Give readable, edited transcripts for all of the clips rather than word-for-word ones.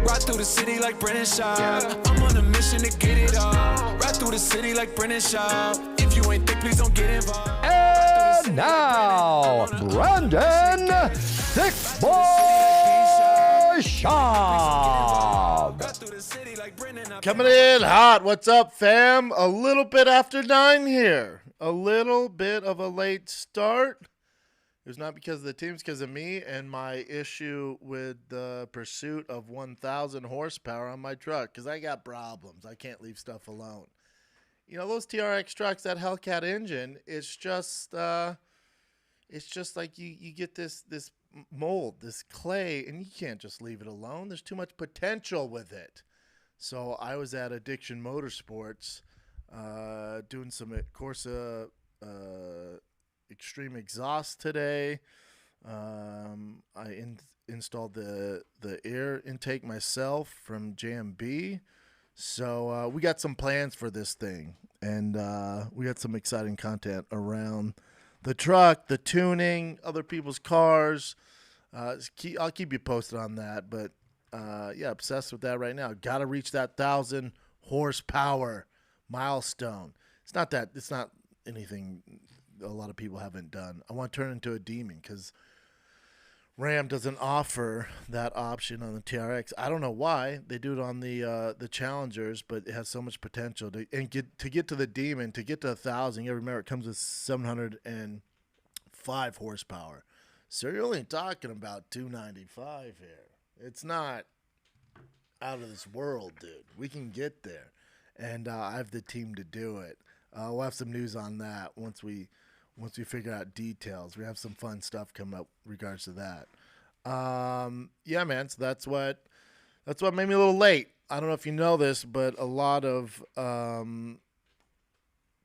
Ride through the city like Brennan Schaub. I'm on a mission to get it all. Ride through the city like Brennan Schaub. If you ain't thick, please don't get involved. And now, Brandon Thick Boy Schaub. Coming in hot. What's up, fam? A little bit after 9 here. A little bit of a late start. It was not because of the teams, because of me and my issue with the pursuit of 1,000 horsepower on my truck, because I got problems. I can't leave stuff alone. You know, those TRX trucks, that Hellcat engine, it's just like you get this mold, this clay, and you can't just leave it alone. There's too much potential with it. So I was at Addiction Motorsports doing some Corsa extreme exhaust today. I installed the air intake myself from JMB. So we got some plans for this thing, and we got some exciting content around the truck, the tuning, other people's cars. I'll keep you posted on that, but yeah, obsessed with that right now. Got to reach that 1,000 horsepower milestone. It's not anything a lot of people haven't done. I want to turn into a demon because Ram doesn't offer that option on the TRX. I don't know why. They do it on the Challengers, but it has so much potential to get to the demon, to get to 1,000. You remember it comes with 705 horsepower. So you're only talking about 295 here. It's not out of this world, dude. We can get there, and I have the team to do it. We'll have some news on that once we figure out details. We have some fun stuff coming up in regards to that. Yeah, man. So that's what made me a little late. I don't know if you know this, but a lot of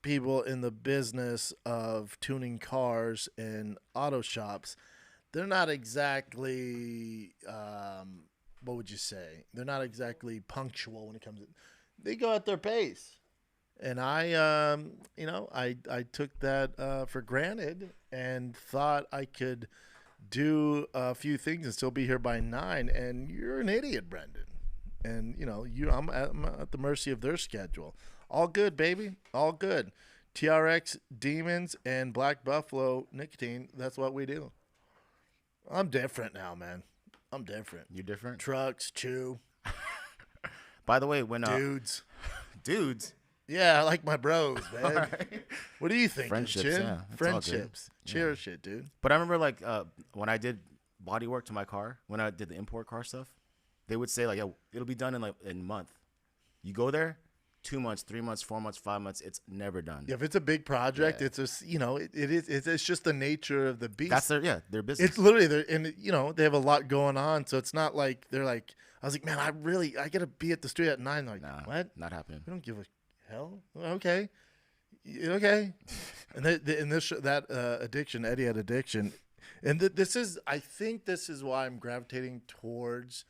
people in the business of tuning cars in auto shops, they're not exactly what would you say? They're not exactly punctual when it comes to. They go at their pace. And I took that for granted and thought I could do a few things and still be here by 9. And you're an idiot, Brendan. And I'm at the mercy of their schedule. All good, baby. All good. TRX, Demons, and Black Buffalo nicotine. That's what we do. I'm different now, man. I'm different. You different? Trucks, chew. By the way, when dudes. Yeah, I like my bros, man. Right. What do you think? Friendships, yeah. Friendships. Cherish it, dude. But I remember, like, when I did body work to my car, when I did the import car stuff, they would say, like, yeah, it'll be done in a month. You go there, 2 months, 3 months, 4 months, 5 months, it's never done. Yeah, if it's a big project, it's just, it's just the nature of the beast. That's their business. It's literally, and they have a lot going on, so it's not like they're like, I was like, man, I got to be at the street at 9. Like, nah, what? Not happening. We don't give a hell. Okay. And that addiction, Eddie had addiction, and I think this is why I'm gravitating towards,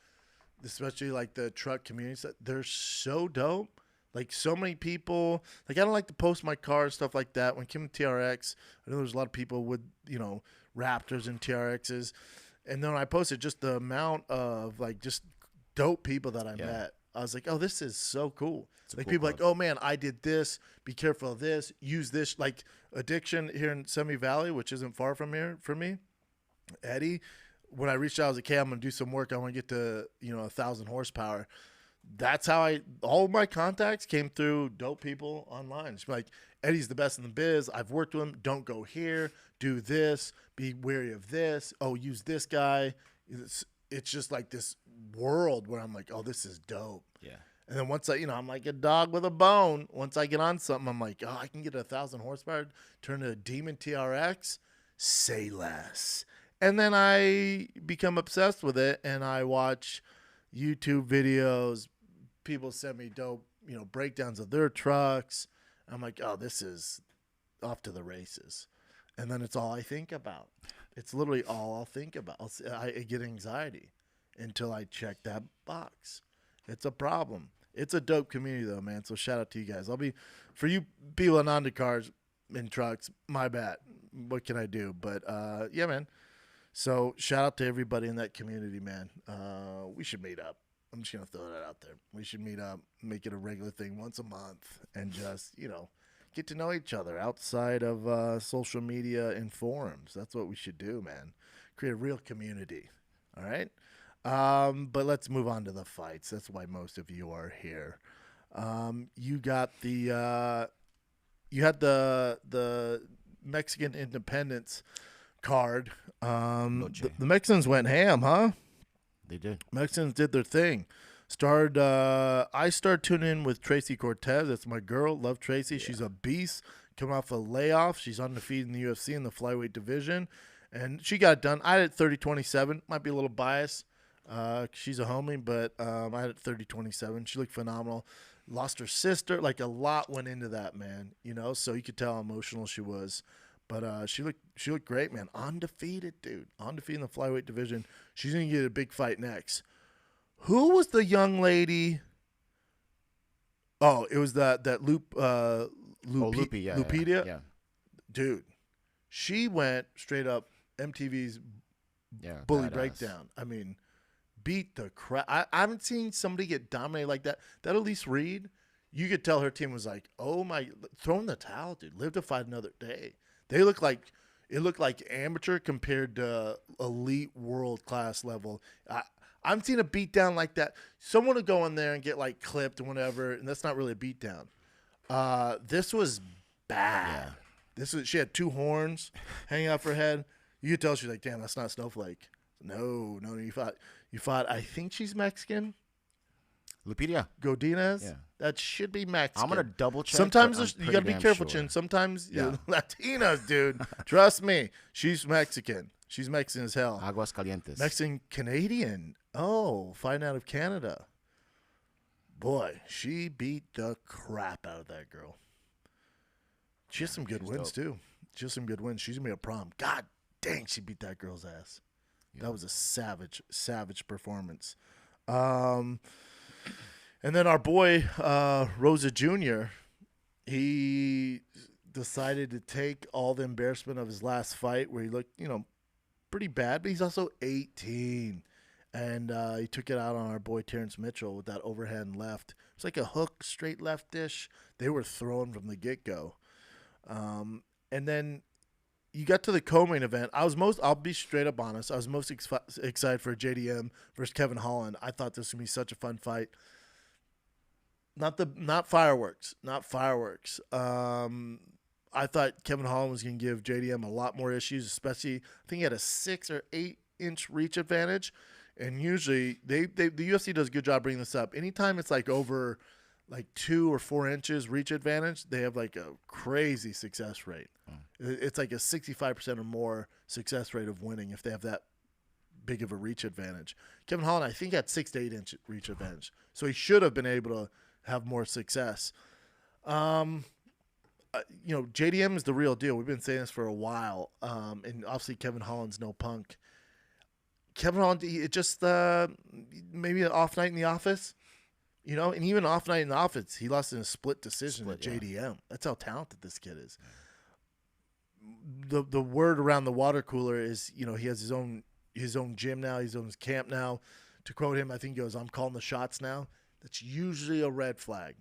especially like the truck communities. That they're so dope. Like so many people. Like I don't like to post my car stuff like that. When it came to TRX, I know there's a lot of people with Raptors and TRXs, and then when I posted just the amount of like just dope people that I met. I was like, oh, this is so cool. Like cool people like, oh man, I did this. Be careful of this. Use this. Like addiction here in Semi Valley, which isn't far from here for me. Eddie, when I reached out, I was like, okay, I'm gonna do some work. I want to get to 1,000 horsepower. That's how all of my contacts came through dope people online. It's like Eddie's the best in the biz. I've worked with him. Don't go here. Do this. Be wary of this. Oh, use this guy. It's just like this world where I'm like, oh, this is dope. Yeah. And then once I'm like a dog with a bone. Once I get on something, I'm like, oh, I can get 1,000 horsepower, turn to a Demon TRX, say less. And then I become obsessed with it, and I watch YouTube videos. People send me dope, breakdowns of their trucks. I'm like, oh, this is off to the races. And then it's all I think about. It's literally all I'll think about. I get anxiety until I check that box. It's a problem. It's a dope community, though, man. So shout out to you guys. For you people in onto cars and trucks, my bad. What can I do? But, yeah, man. So shout out to everybody in that community, man. We should meet up. I'm just gonna throw that out there. We should meet up, make it a regular thing once a month, and just get to know each other outside of social media and forums. That's what we should do, man. Create a real community. All right. But let's move on to the fights. That's why most of you are here. You got the Mexican Independence card. The Mexicans went ham, huh? They did. Mexicans did their thing. I started tuning in with Tracy Cortez. That's my girl. Love Tracy. Yeah. She's a beast. Coming off a layoff. She's undefeated in the UFC in the flyweight division. And she got it done. I had 30-27. Might be a little biased. She's a homie, but I had 30-27. She looked phenomenal. Lost her sister. Like, a lot went into that, man. So you could tell how emotional she was. But she looked great, man. Undefeated, dude. Undefeated in the flyweight division. She's going to get a big fight next. Who was the young lady? Oh, it was that Lupita. Yeah. Dude, she went straight up MTV's Bully Breakdown. I mean, beat the crap. I haven't seen somebody get dominated like that. That Elise Reed, you could tell her team was like, oh my, throwing the towel, dude. Live to fight another day. It looked like amateur compared to elite world class level. I'm seeing a beatdown like that. Someone would go in there and get like clipped or whatever, and that's not really a beatdown. This was bad. Yeah. She had 2 horns hanging off her head. You could tell she's like, damn, that's not Snowflake. No, you fought. I think she's Mexican. Lupita Godinez. Yeah. That should be Mexican. I'm gonna double check. Sometimes you gotta be careful, Chin. Sometimes Latinas, dude. Trust me, she's Mexican. She's Mexican as hell. Aguas Calientes. Mexican Canadian. Oh, fighting out of Canada. Boy, she beat the crap out of that girl. She has some good wins too. She has some good wins. She's gonna be a problem. God dang, she beat that girl's ass. Yeah. That was a savage performance. And then our boy Rosa Jr., he decided to take all the embarrassment of his last fight where he looked, pretty bad, but he's also 18. And he took it out on our boy Terrence Mitchell with that overhand left. It's like a hook, straight left dish. They were throwing from the get-go. And then you got to the co-main event. I'll be straight up honest, I was most excited for JDM versus Kevin Holland. I thought this would be such a fun fight. Not fireworks. I thought Kevin Holland was going to give JDM a lot more issues, especially I think he had a 6 or 8 inch reach advantage, and usually the UFC does a good job bringing this up. Anytime it's like over like 2 or 4 inches reach advantage, they have like a crazy success rate. It's like a 65% or more success rate of winning if they have that big of a reach advantage. Kevin Holland, I think, had 6 to 8 inch reach advantage, so he should have been able to have more success. JDM is the real deal. We've been saying this for a while. And obviously Kevin Holland's no punk. Kevin Holland, it just maybe an off night in the office, and even off night in the office, he lost in a split decision to JDM. Yeah. That's how talented this kid is. The word around the water cooler is, he has his own gym now, his own camp now. To quote him, I think he goes, "I'm calling the shots now." That's usually a red flag.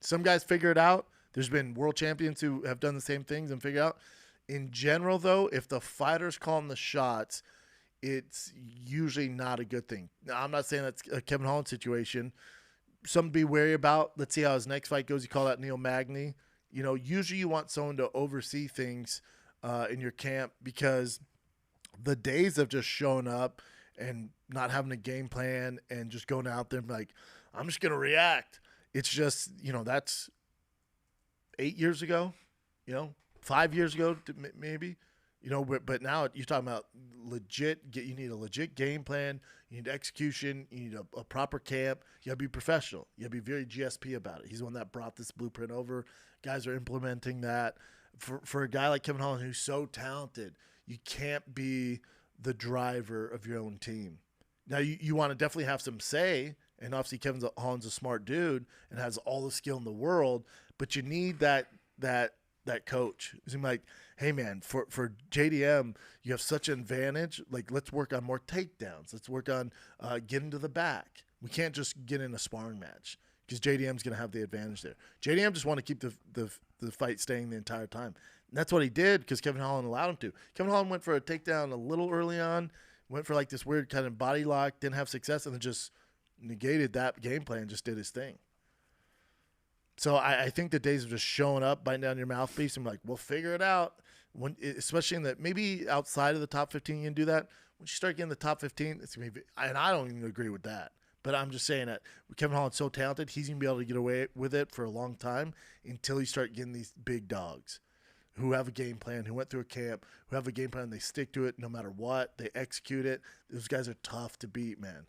Some guys figure it out. There's been world champions who have done the same things and figure out. In general, though, if the fighter's calling the shots, it's usually not a good thing. Now, I'm not saying that's a Kevin Holland situation. Something to be wary about. Let's see how his next fight goes. You call that Neil Magny. Usually you want someone to oversee things in your camp, because the days of just showing up and not having a game plan and just going out there and be like, I'm just going to react. It's just, that's 8 years ago, 5 years ago, maybe, but now you're talking about you need a legit game plan. You need execution. You need a proper camp. You gotta be professional. You gotta be very GSP about it. He's the one that brought this blueprint over. Guys are implementing that. For a guy like Kevin Holland, who's so talented, you can't be the driver of your own team. Now, you want to definitely have some say, and obviously Kevin Holland's a smart dude and has all the skill in the world, but you need that that coach. It seemed like, hey man, for JDM, you have such an advantage. Like, let's work on more takedowns. Let's work on getting to the back. We can't just get in a sparring match because JDM's going to have the advantage there. JDM just want to keep the fight staying the entire time. And that's what he did because Kevin Holland allowed him to. Kevin Holland went for a takedown a little early on, went for like this weird kind of body lock, didn't have success, and then just negated that game plan and just did his thing. So I think the days of just showing up, biting down your mouthpiece, and like, we'll figure it out. Especially in that, maybe outside of the top 15, you can do that. Once you start getting the top 15, it's gonna be, and I don't even agree with that. But I'm just saying that Kevin Holland's so talented, he's gonna be able to get away with it for a long time until you start getting these big dogs who have a game plan, who went through a camp, who have a game plan, they stick to it no matter what, they execute it. Those guys are tough to beat, man.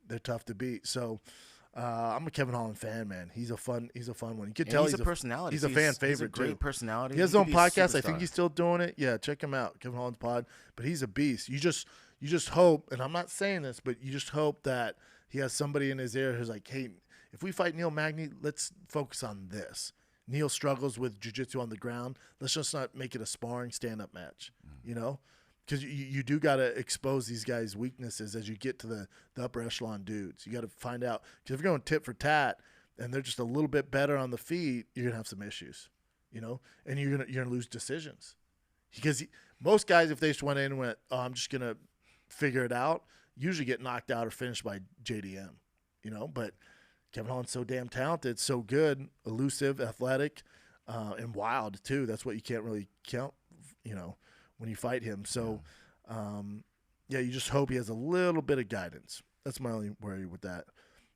They're tough to beat. So I'm a Kevin Holland fan, man. He's a fun one. You can tell he's a personality. He's a fan favorite. He's a great too. personality. He has his own podcast. I think he's still doing it. Yeah, check him out, Kevin Holland's pod. But he's a beast. You just hope, and I'm not saying this, but you just hope that he has somebody in his ear who's like, hey, if we fight Neil Magny, let's focus on this. Neil struggles with jiu-jitsu on the ground. Let's just not make it a sparring stand-up match, you know? Because you do got to expose these guys' weaknesses as you get to the upper echelon dudes. You got to find out. Because if you're going tit for tat and they're just a little bit better on the feet, you're going to have some issues, you know? And you're gonna lose decisions. Because most guys, if they just went in and went, oh, I'm just going to figure it out, usually get knocked out or finished by JDM, you know? But Kevin Holland's so damn talented, so good, elusive, athletic, and wild, too. That's what you can't really count, you know, when you fight him. So, you just hope he has a little bit of guidance. That's my only worry with that.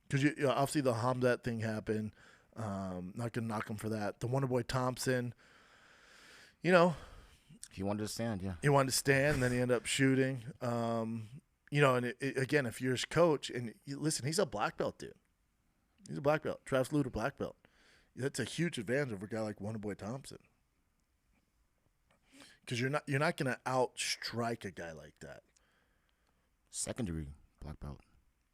Because obviously the Hamzat thing happened. Not going to knock him for that. The Wonderboy Thompson, you know. He wanted to stand, yeah. He wanted to stand, and then he ended up shooting. You know, and again, if you're his coach, and listen, he's a black belt dude. He's a black belt. Travis Lutter, black belt. That's a huge advantage over a guy like Wonderboy Thompson. Because you're not going to outstrike a guy like that. Second degree black belt.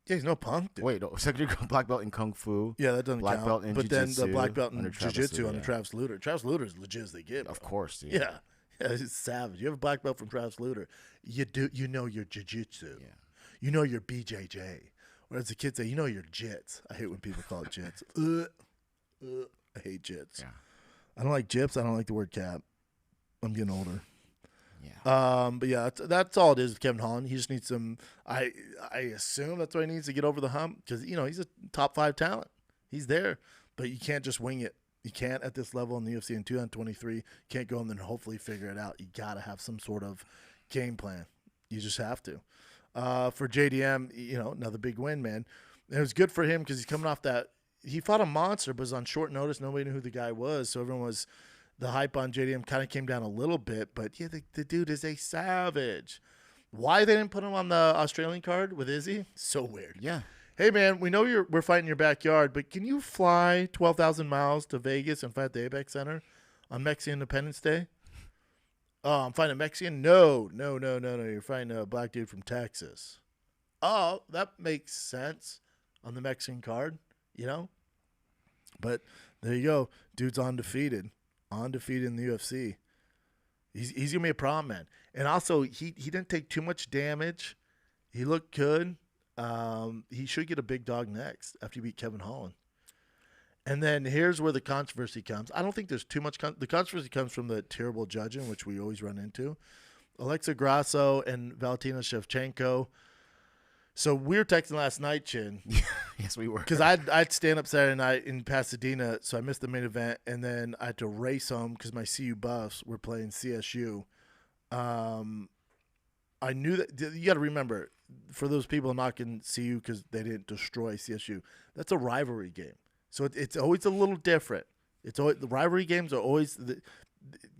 Yeah, he's no punk, dude. Wait, no, second degree black belt in Kung Fu. Yeah, that doesn't black count. Belt in but then jiu-jitsu the black belt in under Travis jiu-jitsu Lutter, under Travis Lutter. Travis Lutter is legit as they get. Of bro. course, dude. Yeah. Yeah, he's savage. You have a black belt from Travis Lutter. You know your jiu-jitsu. Yeah. You know your BJJ. Or as the kids say, you know your jits. I hate when people call it jits. I hate jits. Yeah. I don't like jips. I don't like the word cap. I'm getting older. Yeah. But yeah, that's all it is with Kevin Holland. He just needs some. I assume that's what he needs to get over the hump because he's a top 5 talent. He's there, but you can't just wing it. You can't at this level in the UFC in 2023. Can't go and then hopefully figure it out. You got to have some sort of game plan. You just have to. For JDM, another big win, man. And it was good for him because he's coming off that. He fought a monster, but was on short notice. Nobody knew who the guy was, so everyone was. The hype on JDM kind of came down a little bit, but yeah, the dude is a savage. Why they didn't put him on the Australian card with Izzy? So weird. Yeah. Hey man, we know we're fighting in your backyard, but can you fly 12,000 miles to Vegas and fight at the Apex Center on Mexican Independence Day? Oh, I'm fighting a Mexican? No. You're fighting a black dude from Texas. Oh, that makes sense on the Mexican card, But there you go. Dude's undefeated in the UFC. He's gonna be a problem, man. And also, he didn't take too much damage. He looked good. He should get a big dog next after you beat Kevin Holland. And then here's where the controversy comes. I don't think there's too much. The controversy comes from the terrible judging, which we always run into. Alexa Grasso and Valentina Shevchenko. So we were texting last night, Chin. Yes, we were. Because I'd stand up Saturday night in Pasadena, so I missed the main event, and then I had to race home because my CU Buffs were playing CSU. I knew that you got to remember, for those people knocking CU because they didn't destroy CSU, that's a rivalry game. So it's always a little different. The rivalry games are always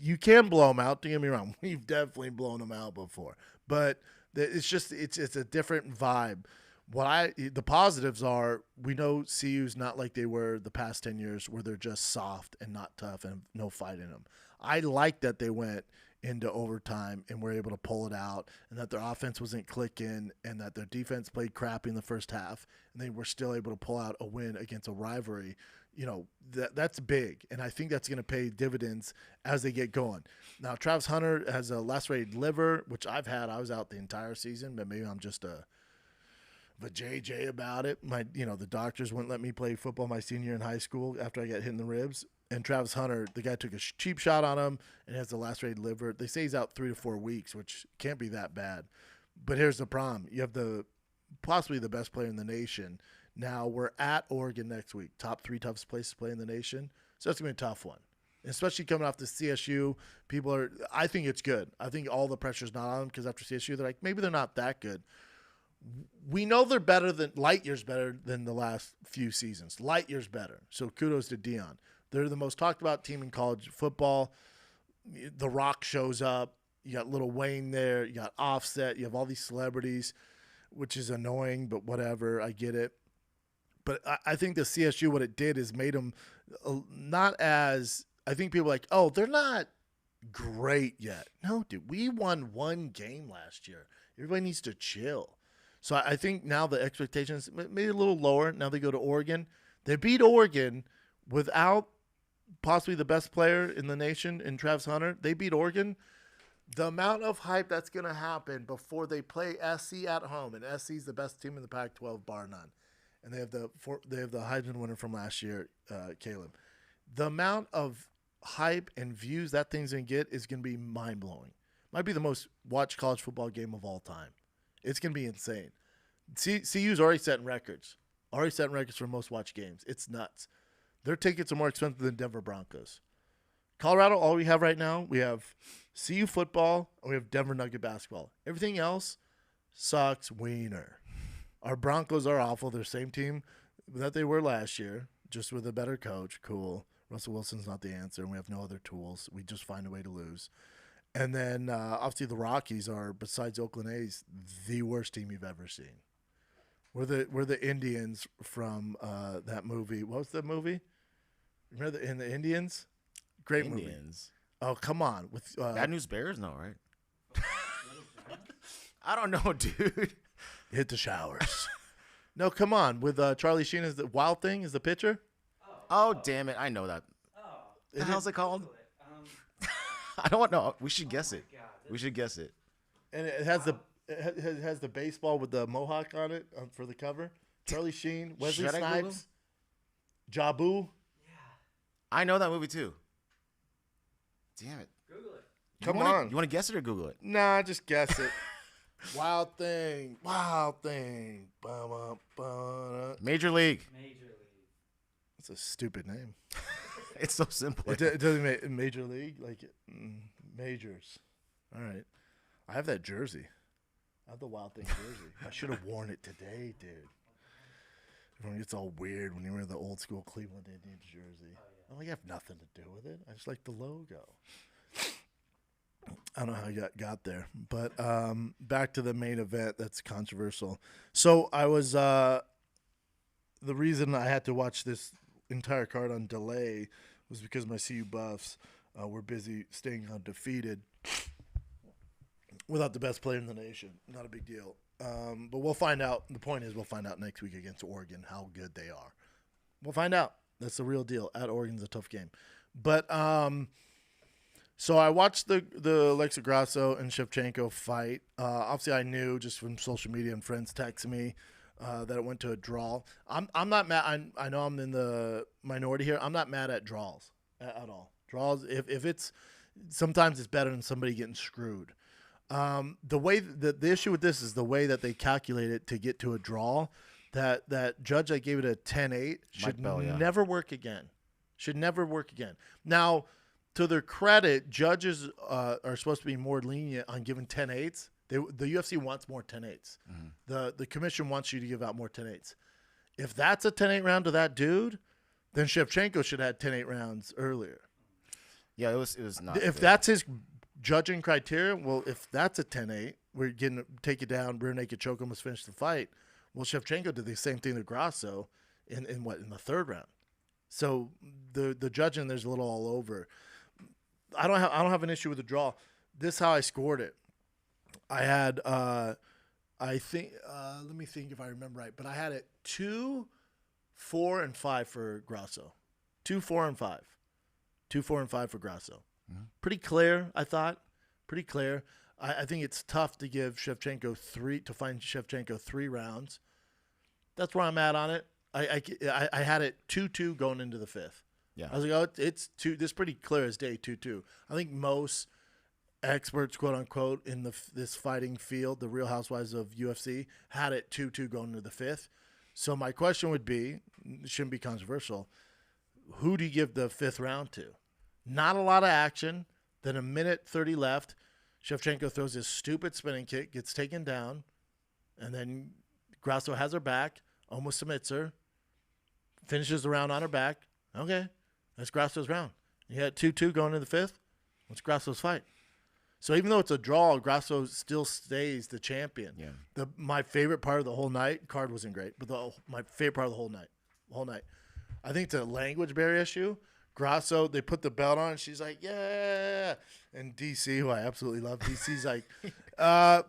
you can blow them out. Don't get me wrong. We've definitely blown them out before, but it's just it's a different vibe. The positives are we know CU's not like they were the past 10 years where they're just soft and not tough and no fight in them. I like that they went into overtime and were able to pull it out and that their offense wasn't clicking and that their defense played crappy in the first half and they were still able to pull out a win against a rivalry that's big, and I think that's going to pay dividends as they get going. Now, Travis Hunter has a lacerated liver, which I've had. I was out the entire season, but maybe I'm just a JJ about it. The doctors wouldn't let me play football my senior year in high school after I got hit in the ribs. And Travis Hunter, the guy took a cheap shot on him and has a lacerated liver. They say he's out 3 to 4 weeks, which can't be that bad. But here's the problem: you have possibly the best player in the nation. Now we're at Oregon next week, top 3 toughest places to play in the nation. So that's gonna be a tough one, especially coming off the CSU. I think it's good. I think all the pressure's not on them because after CSU, they're like, maybe they're not that good. We know they're light years better than the last few seasons. Light years better. So kudos to Dion. They're the most talked about team in college football. The Rock shows up. You got Lil Wayne there. You got Offset. You have all these celebrities, which is annoying, but whatever. I get it. But I think the CSU, what it did is made them not as – I think people are like, oh, they're not great yet. No, dude, we won 1 game last year. Everybody needs to chill. So I think now the expectations maybe a little lower. Now they go to Oregon. They beat Oregon without possibly the best player in the nation in Travis Hunter. They beat Oregon. The amount of hype that's going to happen before they play SC at home, and SC is the best team in the Pac-12, bar none. And they have the Heisman winner from last year, Caleb. The amount of hype and views that thing's going to get is going to be mind-blowing. Might be the most watched college football game of all time. It's going to be insane. CU's already setting records. For most watched games. It's nuts. Their tickets are more expensive than Denver Broncos. Colorado, all we have right now, we have CU football and we have Denver Nugget basketball. Everything else sucks wiener. Our Broncos are awful. They're the same team that they were last year, just with a better coach. Cool. Russell Wilson's not the answer, and we have no other tools. We just find a way to lose. And then, obviously, the Rockies are, besides Oakland A's, the worst team you've ever seen. We're the Indians from that movie. What was the movie? Remember in the Indians? Great Indians. Movie. Oh, come on. With Bad News Bears? No, right? I don't know, dude. Hit the showers. No, come on. With Charlie Sheen as the Wild Thing as the pitcher? Oh, damn it. I know that. What the hell's it called? I don't know. We should guess it. We should guess it. And it has the baseball with the mohawk on it for the cover. Charlie Sheen, Wesley Snipes, Jabu. Yeah. I know that movie too. Damn it. Google it. Come on. You want to guess it or Google it? Nah, just guess it. Wild Thing. Major League. Major League. That's a stupid name. It's so simple. It doesn't make Major League majors. All right, I have that jersey. I have the Wild Thing jersey. I should have worn it today, dude. Everyone gets all weird when you wear the old school Cleveland Indians jersey. I'm like, I have nothing to do with it. I just like the logo. I don't know how I got there, but back to the main event that's controversial. So I was the reason I had to watch this entire card on delay was because my CU Buffs were busy staying undefeated without the best player in the nation. Not a big deal. But we'll find out. The point is we'll find out next week against Oregon how good they are. We'll find out. That's the real deal. At Oregon's a tough game. But so I watched the Alexa Grasso and Shevchenko fight. Obviously, I knew just from social media and friends texting me that it went to a draw. I'm not mad. I know I'm in the minority here. I'm not mad at draws at all. Draws, if it's sometimes it's better than somebody getting screwed. The way the issue with this is the way that they calculate it to get to a draw. That judge that gave it a 10-8 should never work again. Should never work again. Now, to their credit, judges are supposed to be more lenient on giving 10-8s. The UFC wants more 10-8s. Mm-hmm. The commission wants you to give out more 10-8s. If that's a 10-8 round to that dude, then Shevchenko should have had 10-8 rounds earlier. Yeah, it was not. If that's his judging criteria, well, if that's a 10-8, we're getting take it down, rear naked choke, almost finish the fight. Well, Shevchenko did the same thing to Grasso in the third round. So the judging there's a little all over. I don't have an issue with the draw. This is how I scored it. I had I think let me think if I remember right, but I had it 2, 4, and 5 for Grasso. 2-4-5. 2-4-5 for Grasso. Pretty clear, I thought. Pretty clear. I think it's tough to give Shevchenko find Shevchenko 3 rounds. That's where I'm at on it. I had it 2-2 going into the 5th. Yeah. I was like, oh, it's 2. This is pretty clear as day, 2-2. I think most experts, quote unquote, in this fighting field, the Real Housewives of UFC, had it 2-2 going into the 5th. So my question would be, it shouldn't be controversial, who do you give the 5th round to? Not a lot of action. Then a minute 30 left. Shevchenko throws his stupid spinning kick, gets taken down, and then Grasso has her back, almost submits her, finishes the round on her back. Okay, that's Grasso's round. You had 2-2 going into the 5th. What's Grasso's fight? So even though it's a draw, Grasso still stays the champion. Yeah. My favorite part of the whole night, card wasn't great, but my favorite part of the whole night, I think it's a language barrier issue. Grasso, they put the belt on, and she's like, yeah. And DC, who I absolutely love, DC's like,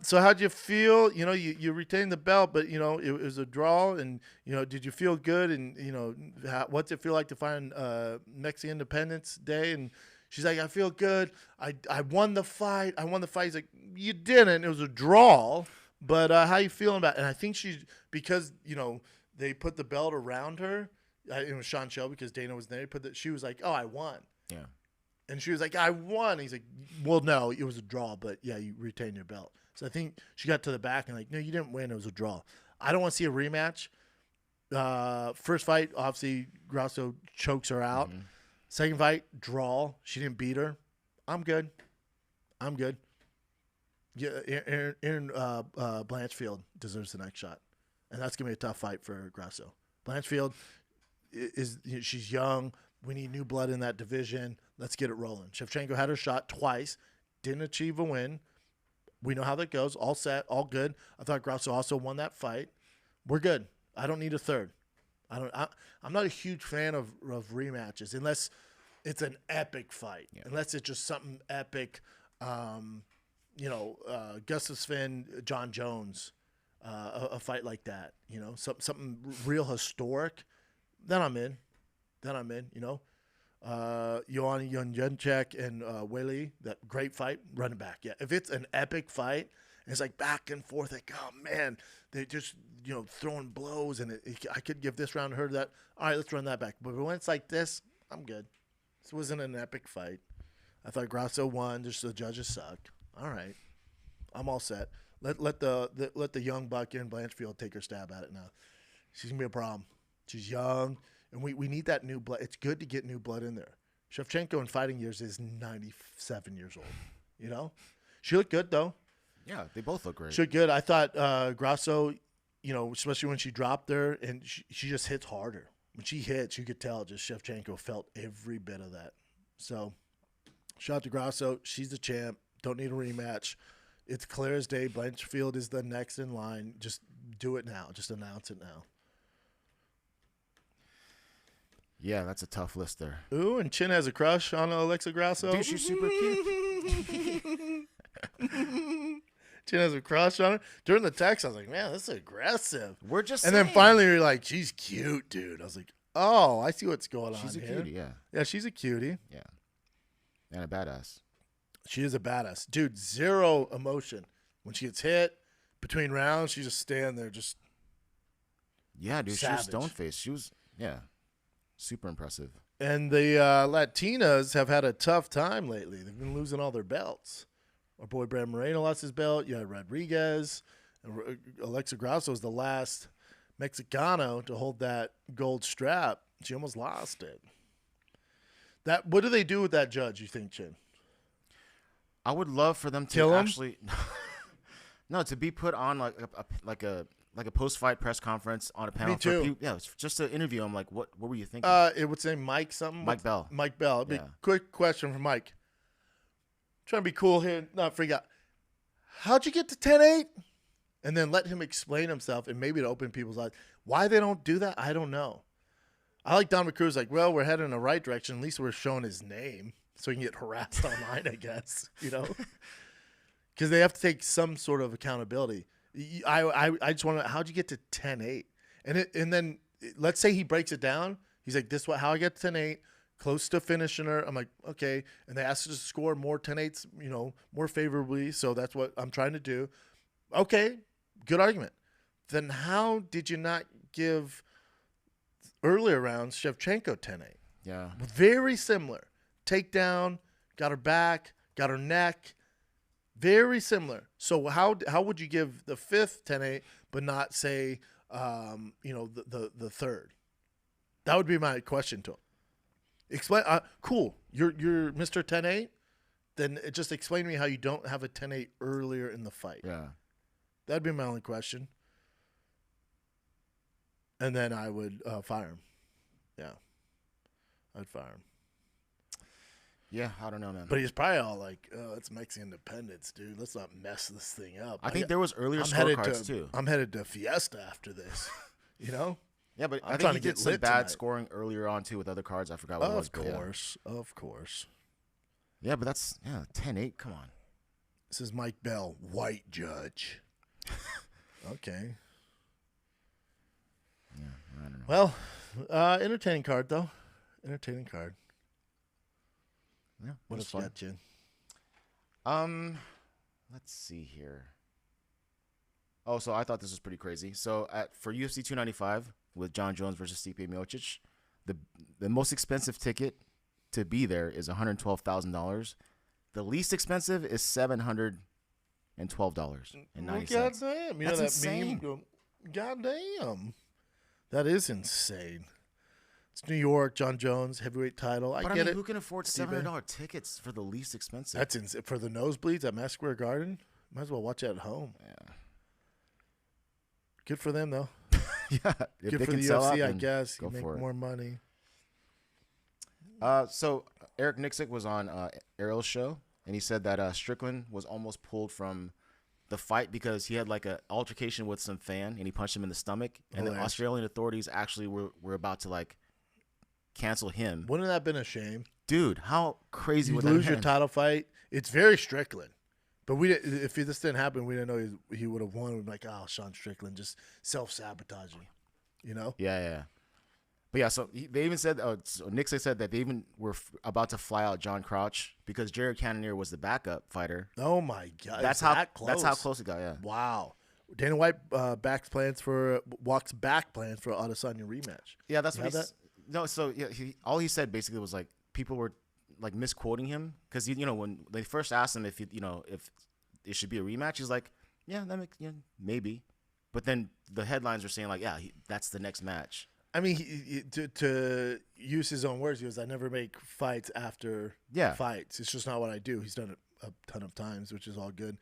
so how'd you feel? You know, you retained the belt, but, you know, it was a draw, and, you know, did you feel good? And, you know, what's it feel like to find Mexican Independence Day? And she's like, I feel good. I won the fight. He's like, you didn't. It was a draw, but how you feeling about it? And I think because, you know, they put the belt around her. It was Sean Schaub because Dana was there. She was like, oh, I won. Yeah. And she was like, I won. He's like, well, no, it was a draw, but yeah, you retained your belt. So I think she got to the back and like, no, you didn't win. It was a draw. I don't want to see a rematch. First fight, obviously, Grasso chokes her out. Mm-hmm. Second fight, draw. She didn't beat her. I'm good. Yeah, Aaron Blanchfield deserves the next shot. And that's going to be a tough fight for Grasso. Blanchfield, she's young. We need new blood in that division. Let's get it rolling. Shevchenko had her shot twice, didn't achieve a win. We know how that goes. All set, all good. I thought Grasso also won that fight. We're good. I don't need a third. I'm not a huge fan of rematches unless it's an epic fight. Yeah. Unless it's just something epic. Gustaf Sven, John Jones, a fight like that. You know, something real historic. Then I'm in. You know, Joanna Jędrzejczyk and Weili, that great fight, running back. Yeah, if it's an epic fight and it's like back and forth, like, oh man, they just, you know, throwing blows, and I could give this round to her that. All right, let's run that back. But when it's like this, I'm good. This wasn't an epic fight. I thought Grasso won. Just the judges sucked. All right, I'm all set. Let the young buck in Blanchfield take her stab at it now. She's gonna be a problem. She's young. And we need that new blood. It's good to get new blood in there. Shevchenko in fighting years is 97 years old. You know? She looked good, though. Yeah, they both look great. She looked good. I thought Grasso, you know, especially when she dropped there, and she just hits harder. When she hits, you could tell just Shevchenko felt every bit of that. So, shout out to Grasso. She's the champ. Don't need a rematch. It's clear as day. Blanchfield is the next in line. Just do it now. Just announce it now. Yeah, that's a tough list there. Ooh, and Chin has a crush on Alexa Grasso. Dude, she's super cute. Chin has a crush on her. During the text, I was like, man, this is aggressive. We're just And saying. then finally, you're like, she's cute, dude. I was like, oh, I see what's going on She's a here. cutie, yeah. Yeah, she's a cutie. Yeah. And a badass. She is a badass. Dude, zero emotion. When she gets hit between rounds, she's just standing there just Yeah, dude, savage. she was stone-faced. She was, yeah, super impressive. And the Latinas have had a tough time lately. They've been losing all their belts. Our boy Brad Moreno lost his belt. You had Rodriguez. And Alexa Grasso was the last Mexicano to hold that gold strap. She almost lost it. What do they do with that judge, you think, Chin? I would love for them to Kill him? actually no, to be put on like a post-fight press conference on a panel. Me too. For people, yeah, just to interview him. Like, what were you thinking? It would say Mike something. Mike Bell. Mike Bell. Yeah. Quick question for Mike. Trying to be cool here, not freak out. How'd you get to 10-8? And then let him explain himself, and maybe to open people's eyes. Why they don't do that, I don't know. I like Don McCruz, like, well, we're heading in the right direction. At least we're showing his name so he can get harassed online, I guess, you know? Because they have to take some sort of accountability. I just want to know, how'd you get to 10-8? And then let's say he breaks it down. He's like, this is how I get 10-8, close to finishing her. I'm like, okay. And they asked us to score more 10-8s, more favorably. So that's what I'm trying to do. Okay, good argument. Then how did you not give earlier rounds Shevchenko 10-8? Yeah. Very similar. Takedown, got her back, got her neck. Very similar. So how would you give the fifth 10-8 but not say the third? That would be my question to him. Explain. Cool. You're Mr. 10-8. Then just explain to me how you don't have a 10-8 earlier in the fight. Yeah. That'd be my only question. And then I would fire him. Yeah. I'd fire him. Yeah, I don't know, man. But he's probably all like, oh, it's Mexican independence, dude. Let's not mess this thing up. I think there was earlier scorecards, too. I'm headed to Fiesta after this, Yeah, but I'm I trying think to he did get some lit bad tonight. scoring earlier on, too, with other cards. I forgot what it was. Of course. Yeah, but that's 10-8. Come on. This is Mike Bell, white judge. Okay. Yeah, I don't know. Well, entertaining card, though. Entertaining card. Yeah, What it was else you got, Jen? Let's see here. Oh, so I thought this was pretty crazy. So for UFC 295 with John Jones versus Stipe Miocic, the most expensive ticket to be there is $112,000. The least expensive is $712.90. Goddamn. That's insane. Goddamn. That is insane. It's New York, John Jones, heavyweight title. But I get it. Who can afford $700 tickets for the least expensive? That's insane. For the nosebleeds at Madison Square Garden, might as well watch it at home. Yeah. Good for them, though. Yeah. If Good they for can the sell out, UFC, I then guess. go You make for it. more money. So Eric Nixick was on Ariel's show, and he said that Strickland was almost pulled from the fight because he had like an altercation with some fan, and he punched him in the stomach. And the Australian authorities actually were about to like cancel him. Wouldn't that have been a shame? Dude, how crazy You would lose that your been? title fight. It's very Strickland. But if this didn't happen, we didn't know he would have won. We'd be like, oh, Sean Strickland just self-sabotaging, Yeah. But yeah, so they even said, Nixick said that they even were about to fly out John Crouch because Jared Cannonier was the backup fighter. Oh, my God. That's how close it got, yeah. Wow. Dana White walks back plans for Adesanya rematch. Yeah, that's You what have No, so yeah, all he said basically was like people were like misquoting him because when they first asked him if if it should be a rematch, he's like, yeah, maybe, but then the headlines were saying like, yeah, that's the next match. I mean, to use his own words, he goes, I never make fights after fights. It's just not what I do. He's done it a ton of times, which is all good.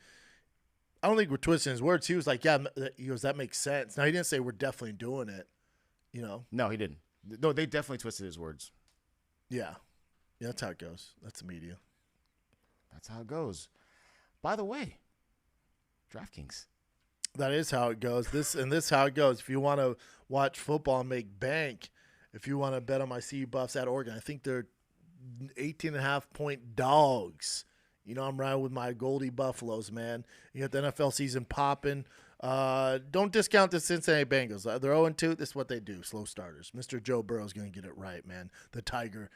I don't think we're twisting his words. He was like, yeah, he goes, that makes sense. Now, he didn't say we're definitely doing it, No, he didn't. No, they definitely twisted his words. Yeah. Yeah, that's how it goes. That's the media. That's how it goes. By the way, DraftKings. That is how it goes. This is how it goes. If you want to watch football and make bank, if you want to bet on my CU Buffs at Oregon, I think they're 18.5-point dogs. I'm riding with my Goldie Buffaloes, man. You got the NFL season popping. Don't discount the Cincinnati Bengals. They're 0-2. This is what they do. Slow starters. Mr. Joe Burrow's going to get it right, man. The Tiger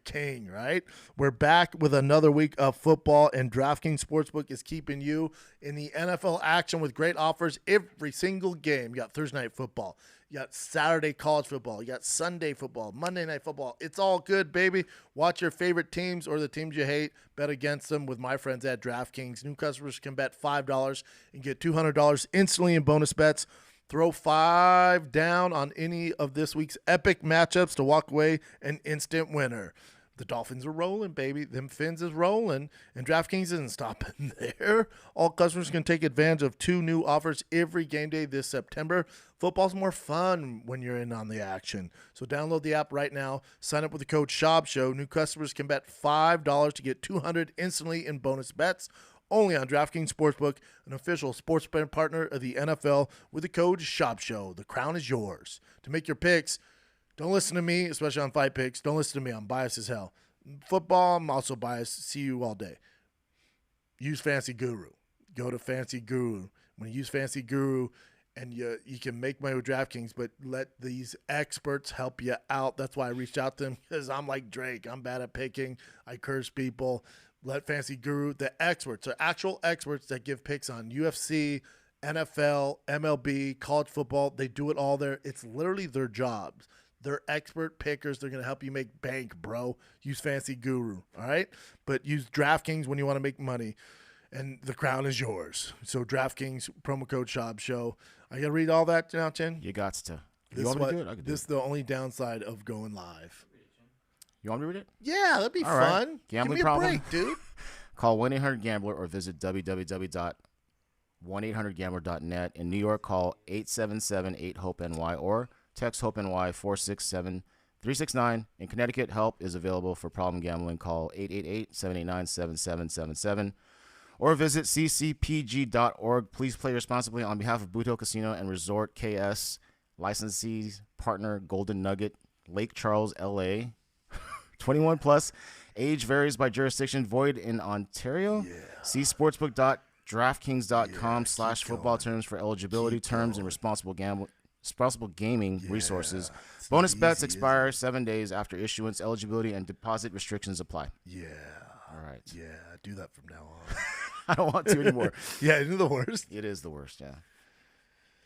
King, right? We're back with another week of football, and DraftKings Sportsbook is keeping you in the NFL action with great offers every single game. You got Thursday Night Football. You got Saturday college football. You got Sunday football, Monday Night Football. It's all good, baby. Watch your favorite teams or the teams you hate. Bet against them with my friends at DraftKings. New customers can bet $5 and get $200 instantly in bonus bets. Throw $5 down on any of this week's epic matchups to walk away an instant winner. The Dolphins are rolling, baby. Them Fins is rolling, and DraftKings isn't stopping there. All customers can take advantage of 2 new offers every game day this September. Football's more fun when you're in on the action. So download the app right now. Sign up with the code SCHAUB. New customers can bet $5 to get $200 instantly in bonus bets. Only on DraftKings Sportsbook, an official sports betting partner of the NFL with the code SCHAUB. The crown is yours. To make your picks, don't listen to me, especially on Fight Picks. Don't listen to me. I'm biased as hell. Football, I'm also biased. See you all day. Use Fancy Guru. Go to Fancy Guru. When you use Fancy Guru, and you can make money with DraftKings, but let these experts help you out. That's why I reached out to them, because I'm like Drake. I'm bad at picking. I curse people. Let Fantasy Guru, the experts, the actual experts that give picks on UFC, NFL, MLB, college football. They do it all there. It's literally their jobs. They're expert pickers. They're going to help you make bank, bro. Use Fantasy Guru, all right? But use DraftKings when you want to make money, and the crown is yours. So DraftKings, promo code Schaub Show. I got to read all that now, Chin? You got to. This You want me to what- do it? I can do This it. is the only downside of going live. You want me to read it? Yeah, that'd be All right. fun. Gambling Give me a problem? break, dude. Call 1-800-GAMBLER or visit www.1800gambler.net. In New York, call 877-8-HOPE-NY or text HOPE-NY 467-369. In Connecticut, help is available for problem gambling. Call 888-789-7777 or visit ccpg.org. Please play responsibly on behalf of Boot Hill Casino and Resort KS, licensees, partner Golden Nugget, Lake Charles, LA. 21 plus. Age varies by jurisdiction. Void in Ontario. See sportsbook.draftkings.com/football terms for eligibility, terms, and responsible gaming resources. Bonus bets expire 7 days after issuance. Eligibility and deposit restrictions apply. Yeah. All right. Yeah, do that from now on. I don't want to anymore. Yeah, isn't it the worst? It is the worst, yeah.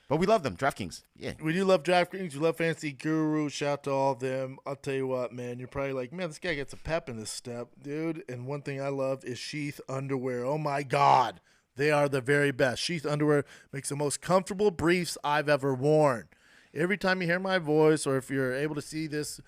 But we love them. DraftKings. Yeah. We do love DraftKings. We love Fantasy Guru. Shout out to all of them. I'll tell you what, man. You're probably like, man, this guy gets a pep in this step, dude. And one thing I love is Sheath underwear. Oh, my God. They are the very best. Sheath underwear makes the most comfortable briefs I've ever worn. Every time you hear my voice, or if you're able to see this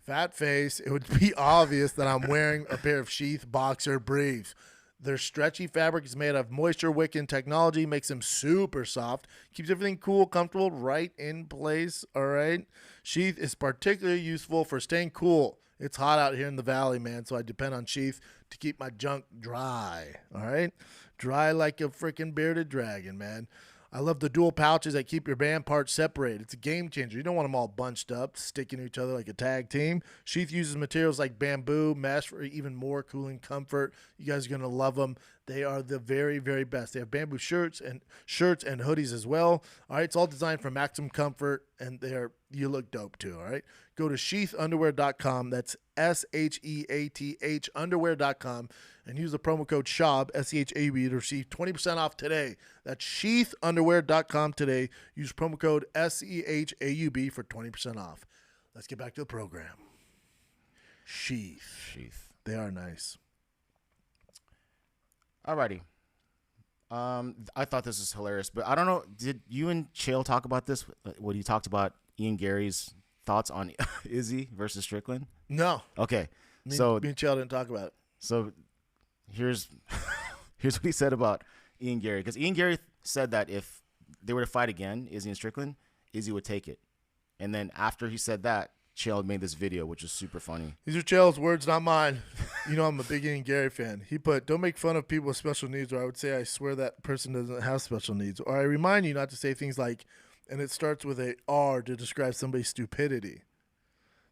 fat face, it would be obvious that I'm wearing a pair of Sheath boxer briefs. Their stretchy fabric is made of moisture-wicking technology, makes them super soft, keeps everything cool, comfortable, right in place, all right? Sheath is particularly useful for staying cool. It's hot out here in the valley, man, so I depend on Sheath to keep my junk dry, all right? Dry like a freaking bearded dragon, man. I love the dual pouches that keep your band parts separated. It's a game changer. You don't want them all bunched up, sticking to each other like a tag team. Sheath uses materials like bamboo, mesh for even more cooling comfort. You guys are going to love them. They are the very, very best. They have bamboo shirts and hoodies as well. All right, it's all designed for maximum comfort, and you look dope too, all right? Go to sheathunderwear.com. That's SHEATH underwear.com, and use the promo code SHAUB, SCHAB, to receive 20% off today. That's sheathunderwear.com today. Use promo code SCHAUB for 20% off. Let's get back to the program. Sheath. They are nice. Alrighty. I thought this was hilarious, but I don't know. Did you and Chael talk about this when you talked about Ian Gary's thoughts on Izzy versus Strickland? No. Okay. Me and Chael didn't talk about it. So here's what he said about Ian Gary, because Ian Gary said that if they were to fight again, Izzy and Strickland, Izzy would take it. And then after he said that, Chael made this video, which is super funny. These are Chael's words, not mine. You know I'm a big Ian Gary fan. He put, don't make fun of people with special needs, or I would say I swear that person doesn't have special needs. Or I remind you not to say things like, and it starts with a R to describe somebody's stupidity.